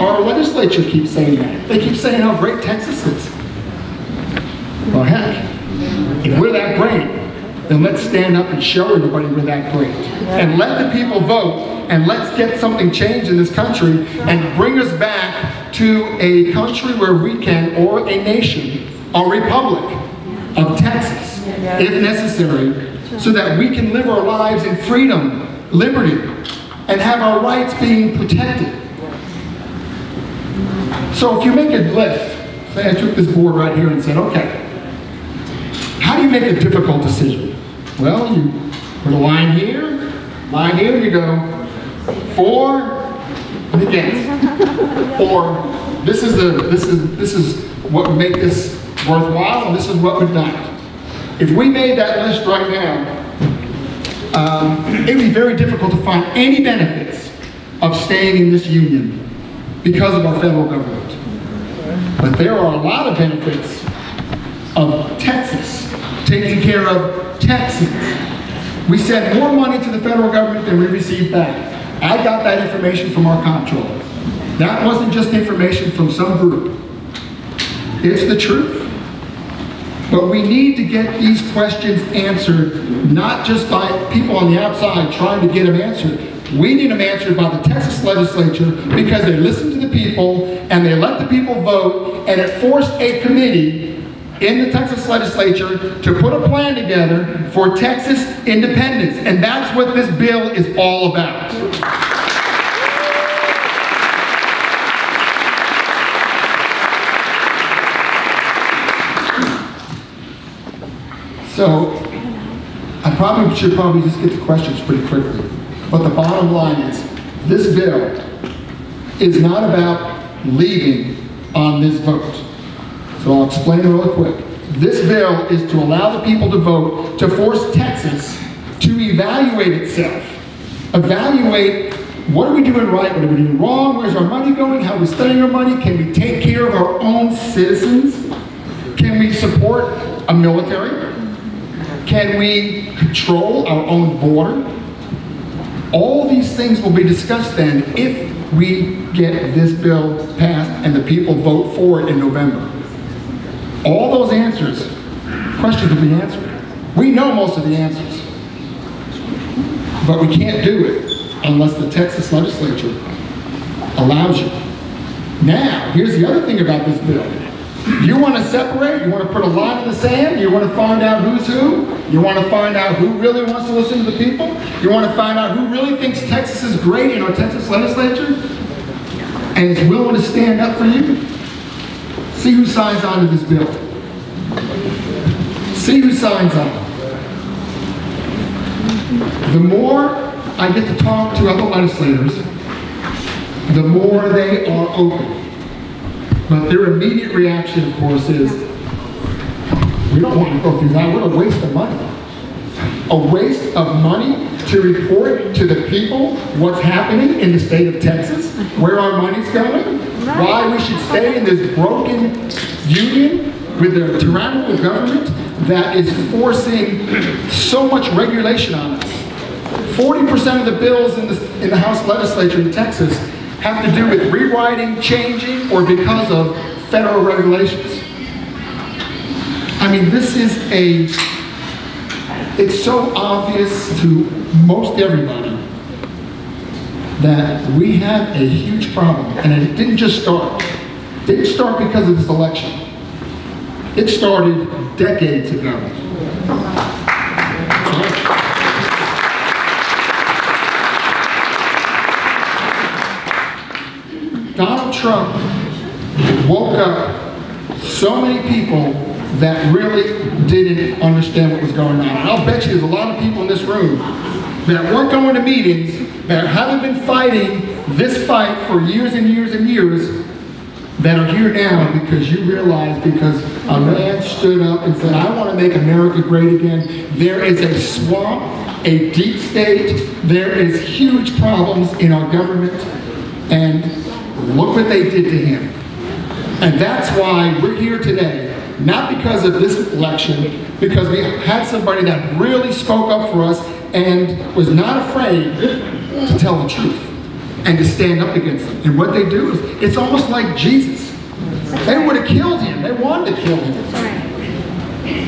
our legislature keeps saying that. They keep saying how great Texas is. Well, heck, if we're that great, then let's stand up and show everybody we're that great. And let the people vote, and let's get something changed in this country and bring us back to a country where we can, or a nation, a republic of Texas, if necessary, so that we can live our lives in freedom, liberty, and have our rights being protected. So if you make a list, say I took this board right here and said, okay, how do you make a difficult decision? Well, you put a line here, and you go for and against. Or this is what would make this worthwhile, and this is what would not. If we made that list right now, it would be very difficult to find any benefits of staying in this union because of our federal government. But there are a lot of benefits of Texas taking care of Texans. We send more money to the federal government than we receive back. I got that information from our comptroller. That wasn't just information from some group. It's the truth. But we need to get these questions answered, not just by people on the outside trying to get them answered. We need them answered by the Texas legislature because they listen to the people and they let the people vote, and it forced a committee in the Texas legislature to put a plan together for Texas independence. And that's what this bill is all about. So, I probably should just get to questions pretty quickly. But the bottom line is, this bill is not about leaving on this vote. So I'll explain real quick. This bill is to allow the people to vote to force Texas to evaluate itself. Evaluate, what are we doing right, what are we doing wrong, where's our money going, how are we spending our money, can we take care of our own citizens, can we support a military, can we control our own border? All these things will be discussed then if we get this bill passed and the people vote for it in November. All those questions will be answered. We know most of the answers, but we can't do it unless the Texas legislature allows you. Now, here's the other thing about this bill. You want to separate, you want to put a line in the sand, you want to find out who's who, you want to find out who really wants to listen to the people, you want to find out who really thinks Texas is great in our Texas legislature and is willing to stand up for you. See who signs on to this bill. See who signs on. The more I get to talk to other legislators, the more they are open. But their immediate reaction, of course, is, we don't want to go through that. What a waste of money. A waste of money to report to the people what's happening in the state of Texas, where our money's going, why we should stay in this broken union with a tyrannical government that is forcing so much regulation on us. 40% of the bills in the House legislature in Texas have to do with rewriting, changing, or because of federal regulations. I mean, this is it's so obvious to most everybody that we have a huge problem, and it didn't just start. It didn't start because of this election. It started decades ago. Donald Trump woke up so many people that really didn't understand what was going on. And I'll bet you there's a lot of people in this room that weren't going to meetings, that haven't been fighting this fight for years and years and years, that are here now because you realize, because a man stood up and said, I want to make America great again. There is a swamp, a deep state, there is huge problems in our government, and look what they did to him. And that's why we're here today, not because of this election, because we had somebody that really spoke up for us and was not afraid to tell the truth. and to stand up against them. And what they do is, it's almost like Jesus. They would have killed him. They wanted to kill him.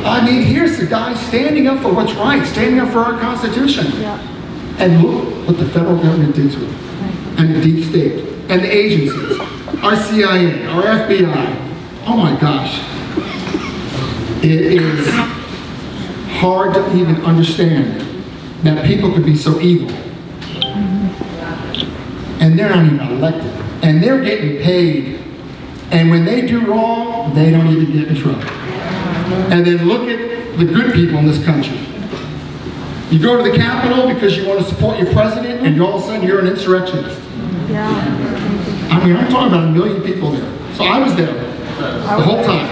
I mean, here's the guy standing up for what's right, standing up for our Constitution. And look what the federal government did to him. And the deep state, and the agencies, our CIA, our FBI. Oh my gosh. It is hard to even understand that people could be so evil. And they're not even elected. And they're getting paid. And when they do wrong, they don't even get in trouble. And then look at the good people in this country. You go to the Capitol because you want to support your president, and all of a sudden you're an insurrectionist. I mean, I'm talking about 1 million people there. So I was there the whole time.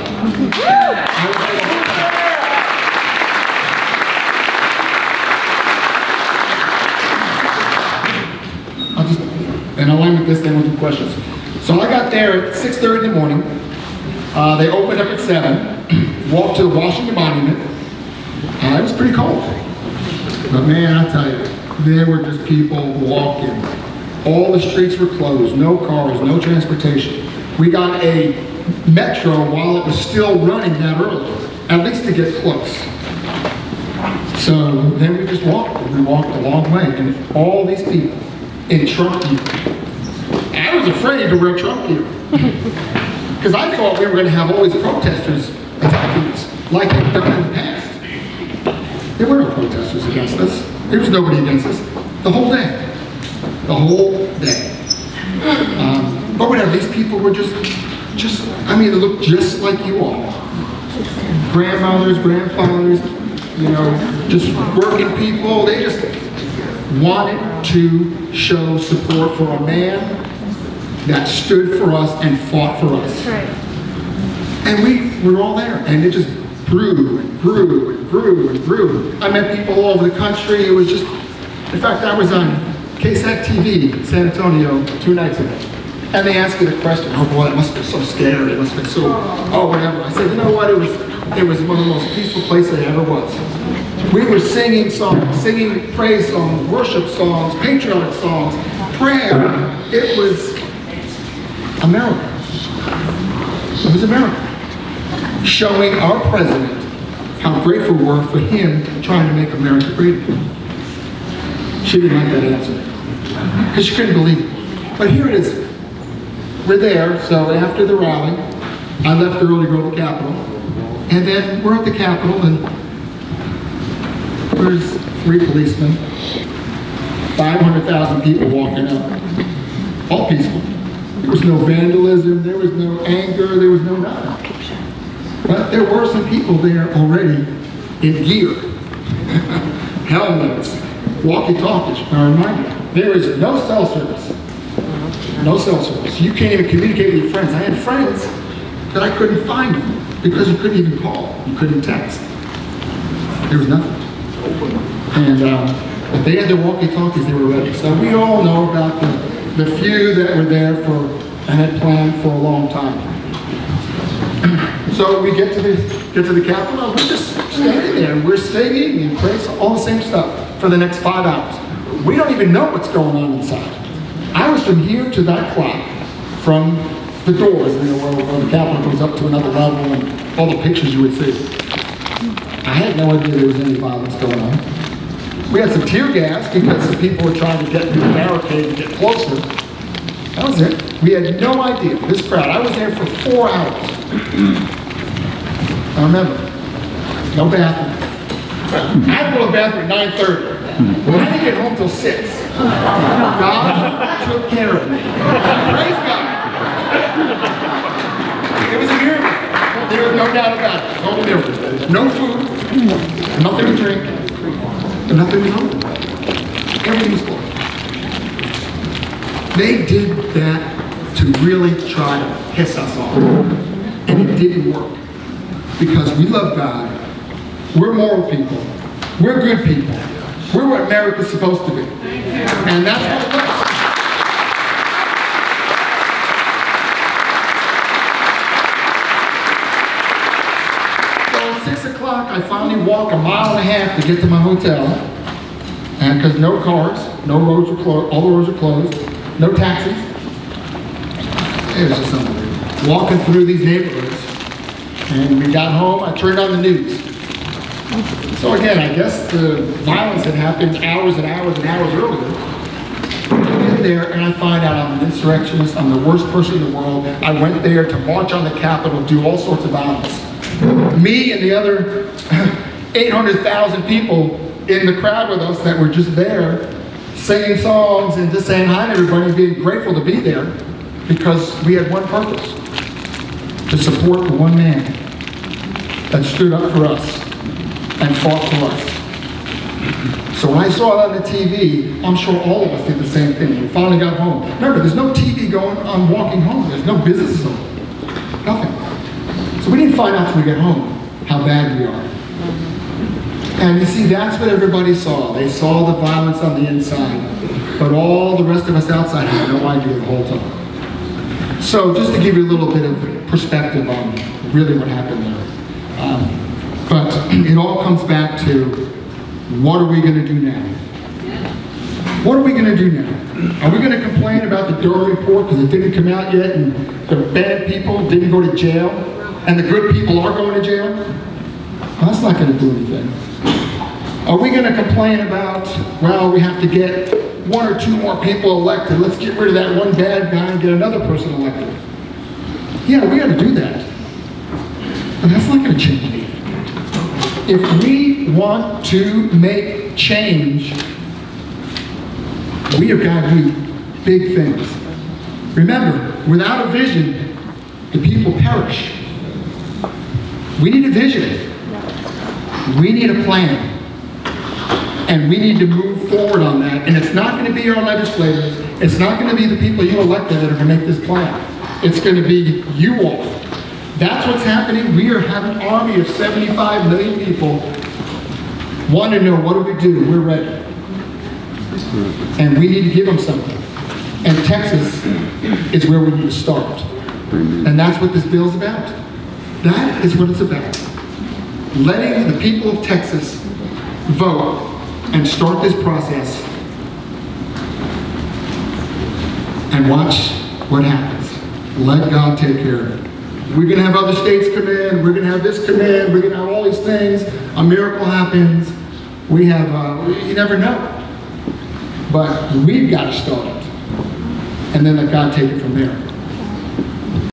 And I'll end with this, then we'll do questions. So I got there at 6:30 in the morning. They opened up at 7, walked to the Washington Monument. It was pretty cold. But man, I tell you, there were just people walking. All the streets were closed, no cars, no transportation. We got a metro while it was still running that early, at least to get close. So then we just walked. We walked a long way, and all these people in Trump gear. I was afraid to wear Trump gear because I thought we were going to have all these protesters attacking us like they've done in the past. There were no protesters against us. There was nobody against us the whole day. The whole day. But whatever, these people were just, I mean, they looked just like you all. Grandmothers, grandfathers, you know, just working people. They just wanted to show support for a man that stood for us and fought for us. And we were all there, and it just grew and grew and grew and grew. I met people all over the country. It was just, in fact, I was on KSAT TV, San Antonio, 2 nights ago. And they asked me the question, oh boy, it must have been so scary, it must have been so, oh whatever. I said, you know what, it was one of the most peaceful places I ever was. We were singing songs, singing praise songs, worship songs, patriotic songs, prayer. It was America. It was America. Showing our president how grateful we were for him trying to make America great again. She didn't like that answer, because she couldn't believe it. But here it is. We're there, so after the rally, I left early to go to the Capitol. And then we're at the Capitol, and there's 3 policemen, 500,000 people walking up, all peaceful. There was no vandalism, there was no anger, there was no nothing. But there were some people there already in gear, helmets, walkie-talkies. Now remind you, there is no cell service. No cell service. You can't even communicate with your friends. I had friends that I couldn't find them because you couldn't even call. You couldn't text. There was nothing. And but they had their walkie-talkies, they were ready. So we all know about the few that were there for and had planned for a long time. So we get to the Capitol, we're just standing there, and we're singing and praise, all the same stuff for the next 5 hours. We don't even know what's going on inside. I was from here to that clock, from the doors, you know, where the Capitol goes up to another level, and all the pictures you would see. I had no idea there was any violence going on. We had some tear gas because some people were trying to get through the barricade and get closer. That was it. We had no idea. This crowd, I was there for 4 hours. I remember, no bathroom. I had to go to the bathroom at 9:30. I didn't get home till 6. God took care of me. Praise God. It was a miracle. There was no doubt about it. No miracle. No food, nothing to drink, and nothing to open. Everything was closed. They did that to really try to piss us off. And it didn't work. Because we love God. We're moral people. We're good people. We're what America's supposed to be. And that's what it was. So at 6 o'clock, I finally walk 1.5 miles to get to my hotel. And because no cars, no roads were closed, all the roads were closed. no taxis. It was just unbelievable. Walking through these neighborhoods, and we got home, I turned on the news. So again, I guess the violence had happened hours and hours and hours earlier. I get there and I find out I'm an insurrectionist, I'm the worst person in the world. I went there to march on the Capitol, do all sorts of violence. Me and the other 800,000 people in the crowd with us that were just there, singing songs and just saying hi to everybody, being grateful to be there, because we had one purpose, to support the one man that stood up for us and fought for us. So when I saw it on the TV, I'm sure all of us did the same thing. We finally got home. Remember, there's no TV going on walking home. There's no businesses open. Nothing. So we didn't find out till we get home how bad we are. And you see, that's what everybody saw. They saw the violence on the inside, but all the rest of us outside had no idea the whole time. So just to give you a little bit of perspective on really what happened there. But it all comes back to, what are we going to do now? What are we going to do now? Are we going to complain about the Durham report because it didn't come out yet and the bad people didn't go to jail and the good people are going to jail? Well, that's not going to do anything. Are we going to complain about, well, we have to get 1 or 2 more people elected, let's get rid of that one bad guy and get another person elected? Yeah, we got to do that. But that's not going to change anything. If we want to make change, we have got to do big things. Remember, without a vision, the people perish. We need a vision. We need a plan. And we need to move forward on that. And it's not going to be our legislators. It's not going to be the people you elected that are going to make this plan. It's going to be you all. That's what's happening. We are having an army of 75 million people want to know, what do we do? We're ready. And we need to give them something. And Texas is where we need to start. And that's what this bill is about. That is what it's about. Letting the people of Texas vote and start this process and watch what happens. Let God take care of it. We're going to have other states come in, we're going to have this come in, we're going to have all these things, a miracle happens, we have, you never know. But we've got to start it, and then let God take it from there.